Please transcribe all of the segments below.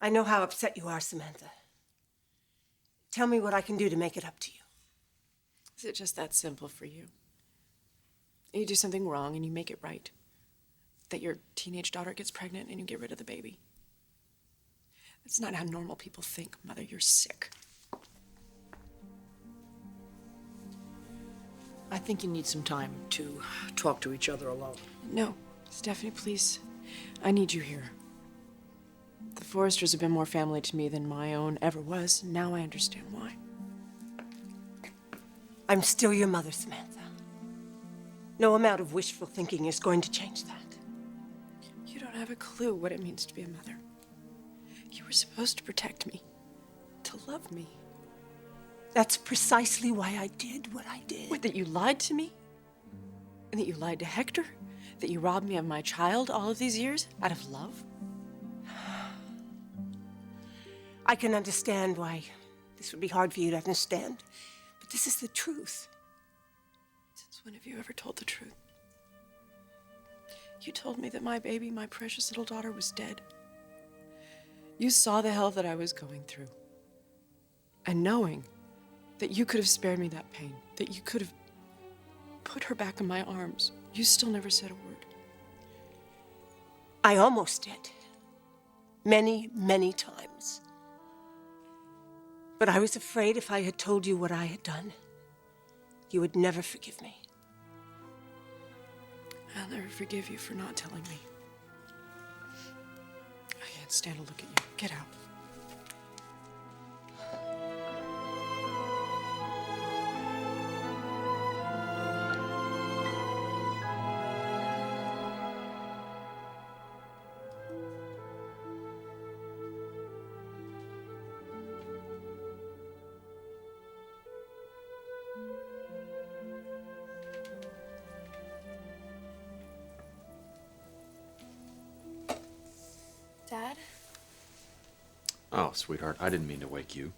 I know how upset you are, Samantha. Tell me what I can do to make it up to you. Is it just that simple for you? You do something wrong and you make it right. That your teenage daughter gets pregnant and you get rid of the baby. That's not how normal people think, Mother. You're sick. I think you need some time to talk to each other alone. No, Stephanie, please. I need you here. The Forresters have been more family to me than my own ever was. Now I understand why. I'm still your mother, Samantha. No amount of wishful thinking is going to change that. You don't have a clue what it means to be a mother. You were supposed to protect me, to love me. That's precisely why I did what I did. What, that you lied to me? And that you lied to Hector? That you robbed me of my child all of these years out of love? I can understand why this would be hard for you to understand, but this is the truth. Since when have you ever told the truth? You told me that my baby, my precious little daughter, was dead. You saw the hell that I was going through. And knowing that you could have spared me that pain, that you could have put her back in my arms, you still never said a word. I almost did. Many, many times. But I was afraid if I had told you what I had done, you would never forgive me. I'll never forgive you for not telling me. I can't stand to look at you. Get out. Dad? Oh, sweetheart, I didn't mean to wake you.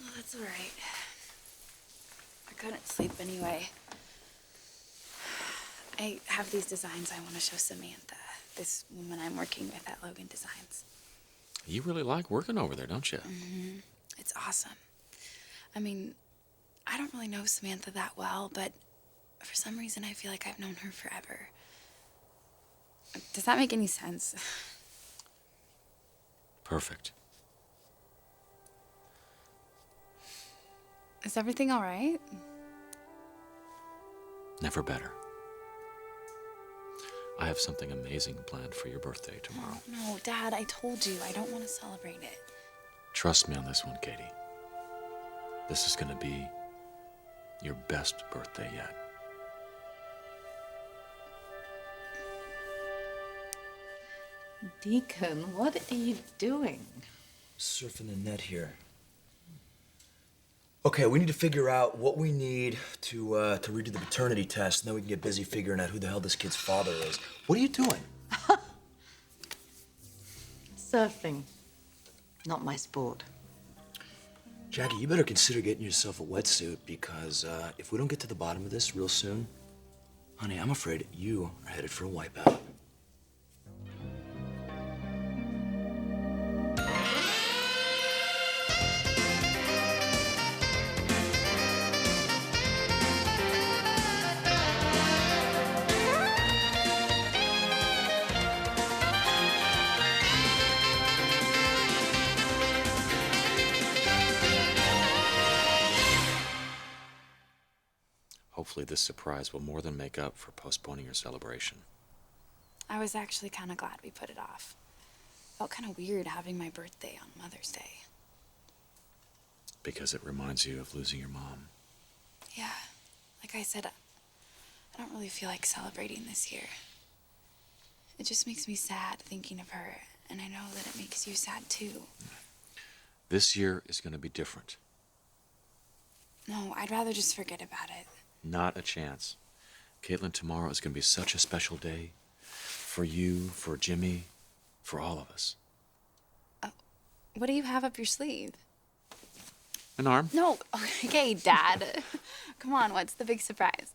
Oh, that's all right. I couldn't sleep anyway. I have these designs I want to show Samantha, this woman I'm working with at Logan Designs. You really like working over there, don't you? Mm-hmm. It's awesome. I mean, I don't really know Samantha that well, but for some reason I feel like I've known her forever. Does that make any sense? Perfect. Is everything all right? Never better. I have something amazing planned for your birthday tomorrow. No, Dad, I told you, I don't want to celebrate it. Trust me on this one, Katie. This is going to be your best birthday yet. Deacon, what are you doing? Surfing the net here. Okay, we need to figure out what we need to redo the paternity test, and then we can get busy figuring out who the hell this kid's father is. What are you doing? Surfing. Not my sport. Jackie, you better consider getting yourself a wetsuit, because if we don't get to the bottom of this real soon, honey, I'm afraid you are headed for a wipeout. Hopefully this surprise will more than make up for postponing your celebration. I was actually kind of glad we put it off. Felt kind of weird having my birthday on Mother's Day. Because it reminds you of losing your mom. Yeah, like I said, I don't really feel like celebrating this year. It just makes me sad thinking of her, and I know that it makes you sad too. This year is going to be different. No, I'd rather just forget about it. Not a chance. Caitlin, tomorrow is going to be such a special day. For you, for Jimmy, for all of us. What do you have up your sleeve? An arm. No, okay, Dad. Come on, what's the big surprise?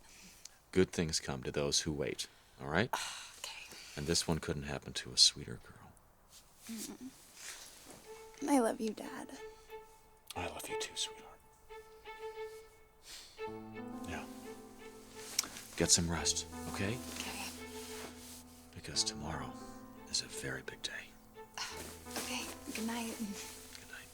Good things come to those who wait, all right? Okay. And this one couldn't happen to a sweeter girl. I love you, Dad. I love you too, sweetheart. Yeah. Get some rest, okay? Okay. Because tomorrow is a very big day. Okay. Good night. Good night.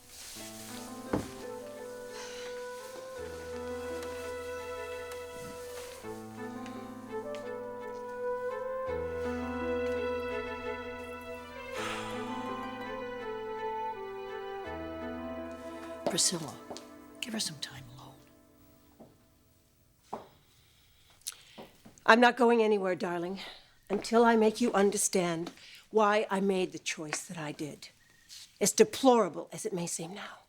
Priscilla, give her some time alone. I'm not going anywhere, darling, until I make you understand why I made the choice that I did. As deplorable as it may seem now.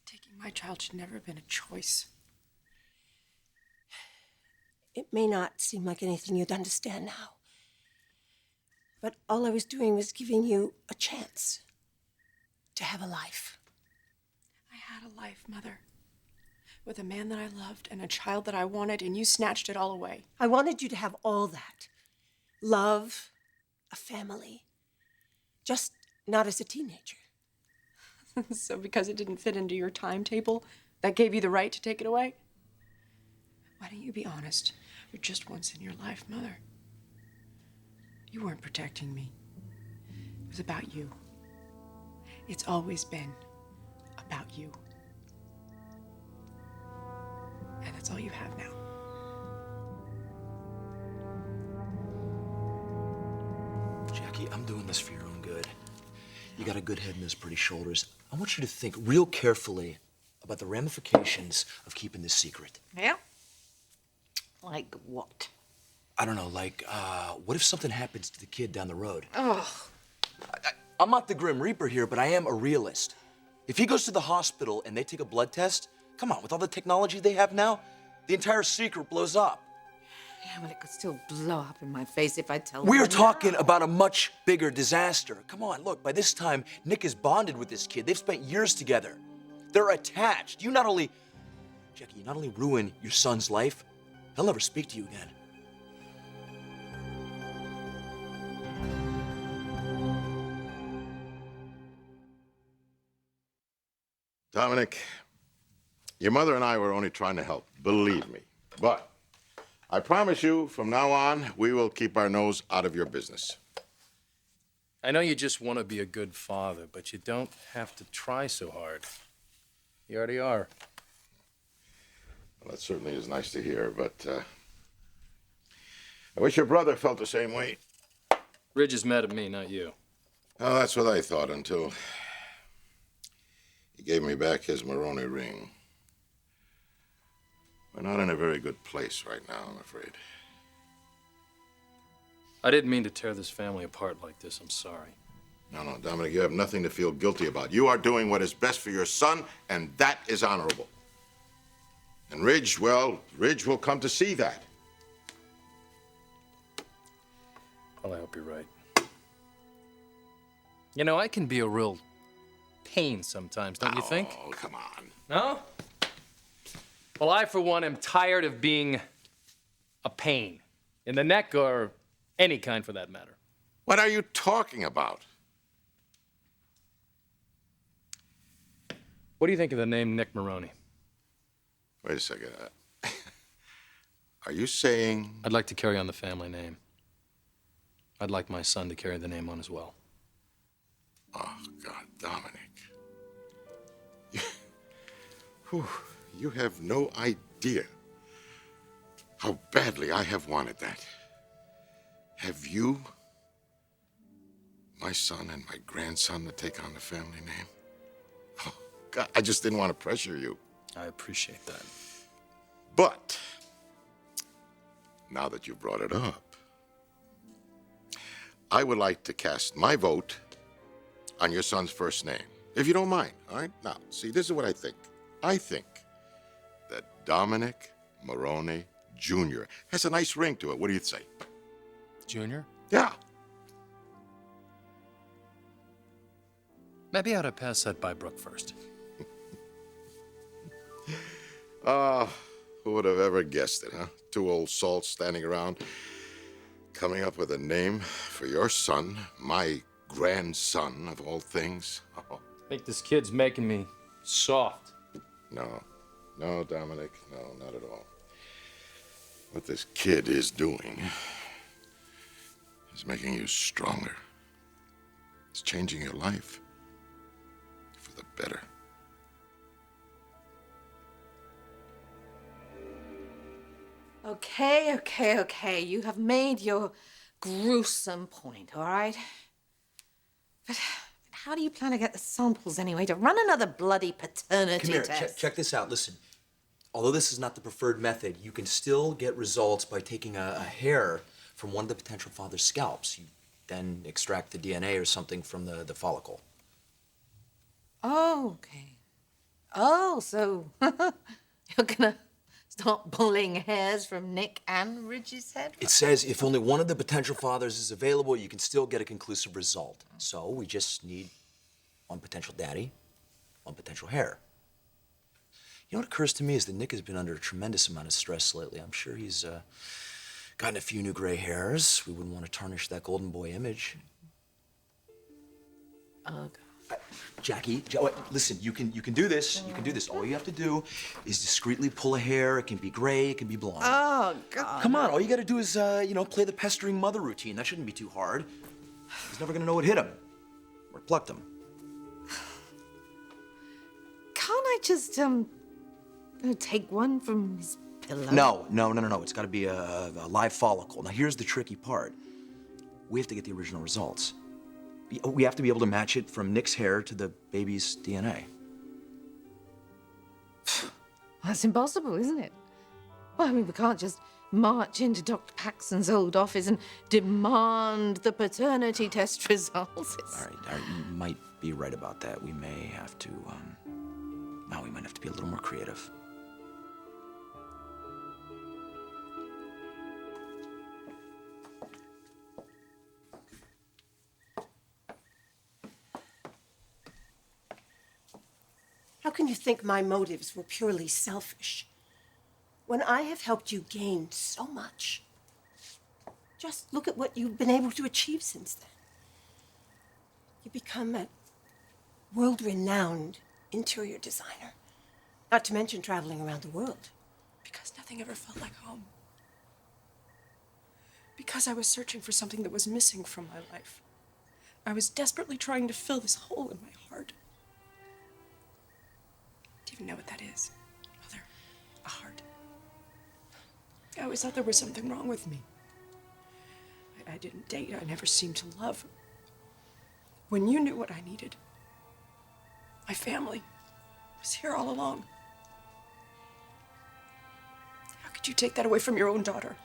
Taking my child should never have been a choice. It may not seem like anything you'd understand now. But all I was doing was giving you a chance to have a life. I had a life, Mother. With a man that I loved and a child that I wanted, and you snatched it all away. I wanted you to have all that. Love, a family. Just not as a teenager. So because it didn't fit into your timetable, that gave you the right to take it away? Why don't you be honest for just once in your life, Mother? You weren't protecting me. It was about you. It's always been about you. And that's all you have now. Jackie, I'm doing this for your own good. You got a good head and those pretty shoulders. I want you to think real carefully about the ramifications of keeping this secret. Yeah? Like what? I don't know, like, what if something happens to the kid down the road? Oh. I'm not the Grim Reaper here, but I am a realist. If he goes to the hospital and they take a blood test, come on, with all the technology they have now, the entire secret blows up. Yeah, but it could still blow up in my face if I tell We're her talking now. about a much bigger disaster. Come on, look, by this time, Nick is bonded with this kid. They've spent years together. They're attached. Jackie, you not only ruin your son's life, he'll never speak to you again. Dominic, your mother and I were only trying to help, believe me. But I promise you, from now on, we will keep our nose out of your business. I know you just want to be a good father, but you don't have to try so hard. You already are. Well, that certainly is nice to hear, but I wish your brother felt the same way. Ridge is mad at me, not you. Oh, that's what I thought until he gave me back his Moroni ring. We're not in a very good place right now, I'm afraid. I didn't mean to tear this family apart like this. I'm sorry. No, Dominic, you have nothing to feel guilty about. You are doing what is best for your son, and that is honorable. And Ridge, well, Ridge will come to see that. Well, I hope you're right. You know, I can be a real pain sometimes, don't you think? Oh, come on. No? Well, I, for one, am tired of being a pain. In the neck or any kind for that matter. What are you talking about? What do you think of the name Nick Moroni? Wait a second. Are you saying... I'd like to carry on the family name. I'd like my son to carry the name on as well. Oh, God, Dominic. You have no idea how badly I have wanted that. Have you, my son and my grandson, to take on the family name? Oh, God, I just didn't want to pressure you. I appreciate that. But, now that you've brought it up, I would like to cast my vote on your son's first name, if you don't mind, all right? Now, see, this is what I think. I think that Dominic Moroni Jr. has a nice ring to it. What do you say? Junior? Yeah. Maybe I ought to pass that by Brooke first. Who would have ever guessed it, huh? Two old salts standing around, coming up with a name for your son, my grandson of all things. Oh. think this kid's making me soft. No, no, Dominic, no, not at all. What this kid is doing is making you stronger. It's changing your life for the better. Okay. You have made your gruesome point, all right? But how do you plan to get the samples anyway to run another bloody paternity Come here, test? check this out. Listen, although this is not the preferred method, you can still get results by taking a hair from one of the potential father's scalps. You then extract the DNA or something from the follicle. Oh, okay. Oh, so you're gonna start pulling hairs from Nick and Ridge's head? It says if only one of the potential fathers is available, you can still get a conclusive result. So we just need one potential daddy, one potential hair. You know what occurs to me is that Nick has been under a tremendous amount of stress lately. I'm sure he's gotten a few new gray hairs. We wouldn't want to tarnish that golden boy image. Oh, God. Jackie, listen, you can do this. You can do this. All you have to do is discreetly pull a hair. It can be gray, it can be blonde. Oh, God. Come on, all you gotta do is, play the pestering mother routine. That shouldn't be too hard. He's never gonna know what hit him or plucked him. Can't I just, take one from his pillow? No. It's gotta be a live follicle. Now, here's the tricky part. We have to get the original results. We have to be able to match it from Nick's hair to the baby's DNA. That's impossible, isn't it? Well, I mean, we can't just march into Dr. Paxton's old office and demand the paternity test results. All right, you might be right about that. We may have to, we might have to be a little more creative. How can you think my motives were purely selfish when I have helped you gain so much? Just look at what you've been able to achieve since then. You become a world-renowned interior designer, not to mention traveling around the world. Because nothing ever felt like home. Because I was searching for something that was missing from my life. I was desperately trying to fill this hole in my heart. Do you even know what that is, Mother? A heart. I always thought there was something wrong with me. I didn't date. I never seemed to love. When you knew what I needed, my family was here all along. How could you take that away from your own daughter?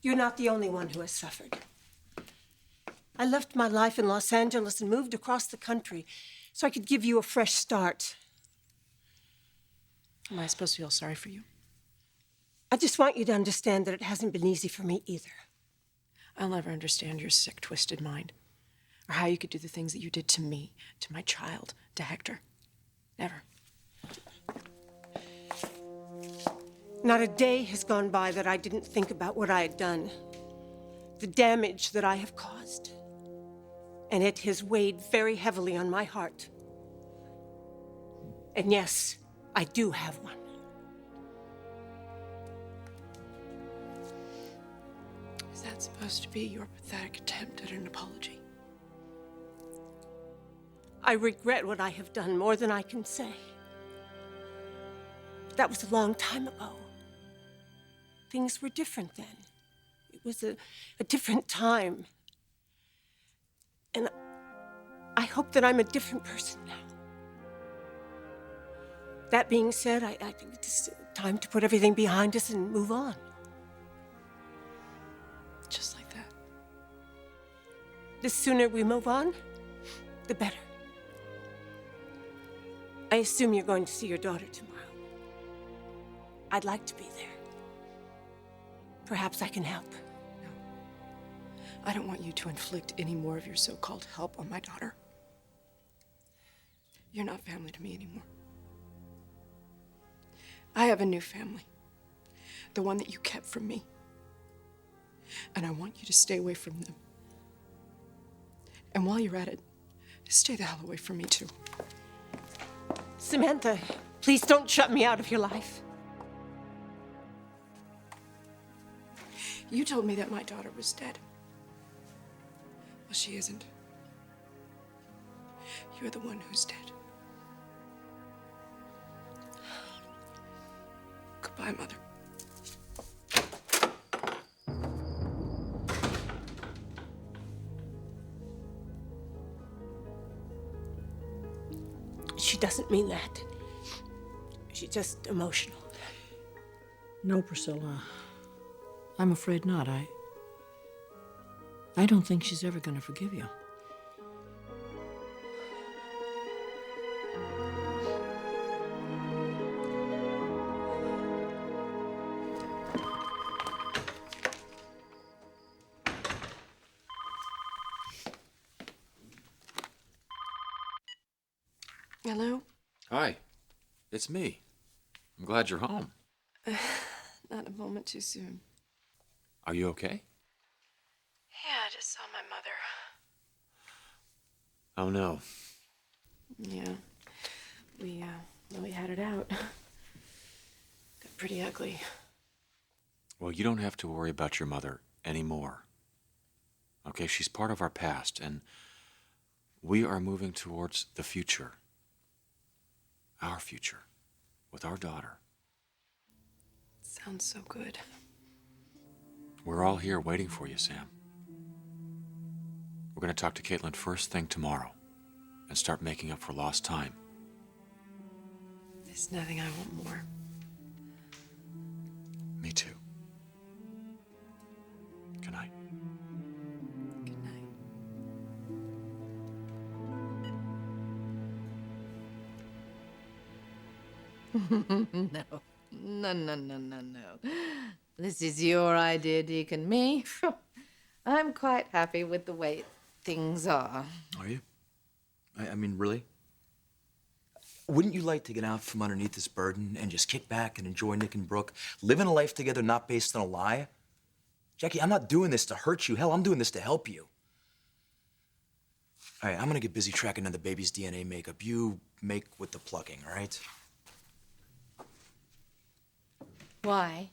You're not the only one who has suffered. I left my life in Los Angeles and moved across the country so I could give you a fresh start. Am I supposed to feel sorry for you? I just want you to understand that it hasn't been easy for me either. I'll never understand your sick, twisted mind. Or how you could do the things that you did to me, to my child, to Hector. Never. Not a day has gone by that I didn't think about what I had done, the damage that I have caused. And it has weighed very heavily on my heart. And yes, I do have one. Is that supposed to be your pathetic attempt at an apology? I regret what I have done more than I can say. But that was a long time ago. Things were different then. It was a different time. And I hope that I'm a different person now. That being said, I think it's time to put everything behind us and move on. Just like that. The sooner we move on, the better. I assume you're going to see your daughter tomorrow. I'd like to be there. Perhaps I can help. I don't want you to inflict any more of your so-called help on my daughter. You're not family to me anymore. I have a new family. The one that you kept from me. And I want you to stay away from them. And while you're at it, stay the hell away from me, too. Samantha, please don't shut me out of your life. You told me that my daughter was dead. Well, she isn't. You're the one who's dead. Goodbye, Mother. She doesn't mean that. She's just emotional. No, Priscilla. I'm afraid not. I don't think she's ever going to forgive you. Hello? Hi, it's me. I'm glad you're home. Not a moment too soon. Are you okay? Yeah, I just saw my mother. Oh, no. Yeah. We had it out. Got pretty ugly. Well, you don't have to worry about your mother anymore. Okay, she's part of our past, and we are moving towards the future. Our future. With our daughter. Sounds so good. We're all here waiting for you, Sam. We're going to talk to Caitlin first thing tomorrow and start making up for lost time. There's nothing I want more. Me too. Good night. Good night. No. This is your idea, Deacon. Me? I'm quite happy with the way things are. Are you? I mean, really? Wouldn't you like to get out from underneath this burden and just kick back and enjoy Nick and Brooke, living a life together not based on a lie? Jackie, I'm not doing this to hurt you. Hell, I'm doing this to help you. All right, I'm gonna get busy tracking down the baby's DNA makeup. You make with the plugging, all right? Why?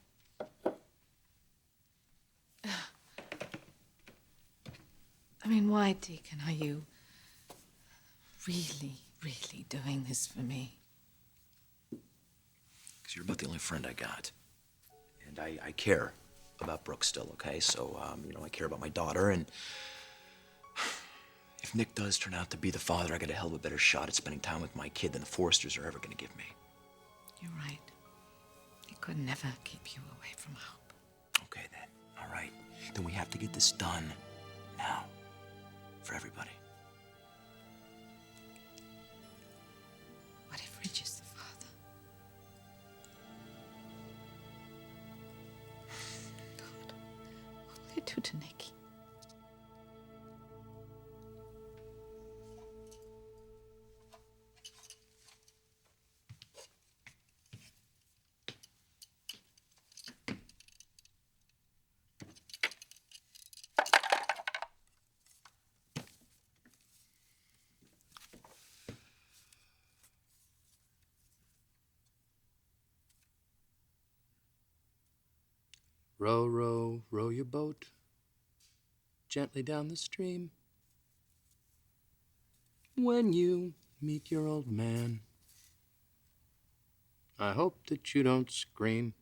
I mean, why, Deacon, are you really doing this for me? Because you're about the only friend I got. And I care about Brooke still, okay? So, I care about my daughter, and if Nick does turn out to be the father, I got a hell of a better shot at spending time with my kid than the Forresters are ever gonna give me. You're right. He could never keep you away from hope. Okay, then. All right. Then we have to get this done now. For everybody. What if Rich is the father? God, what will you do to Nicky? Row, row, row your boat gently down the stream. When you meet your old man, I hope that you don't scream.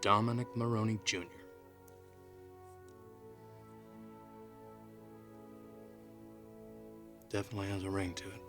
Dominic Maroney Jr. Definitely has a ring to it.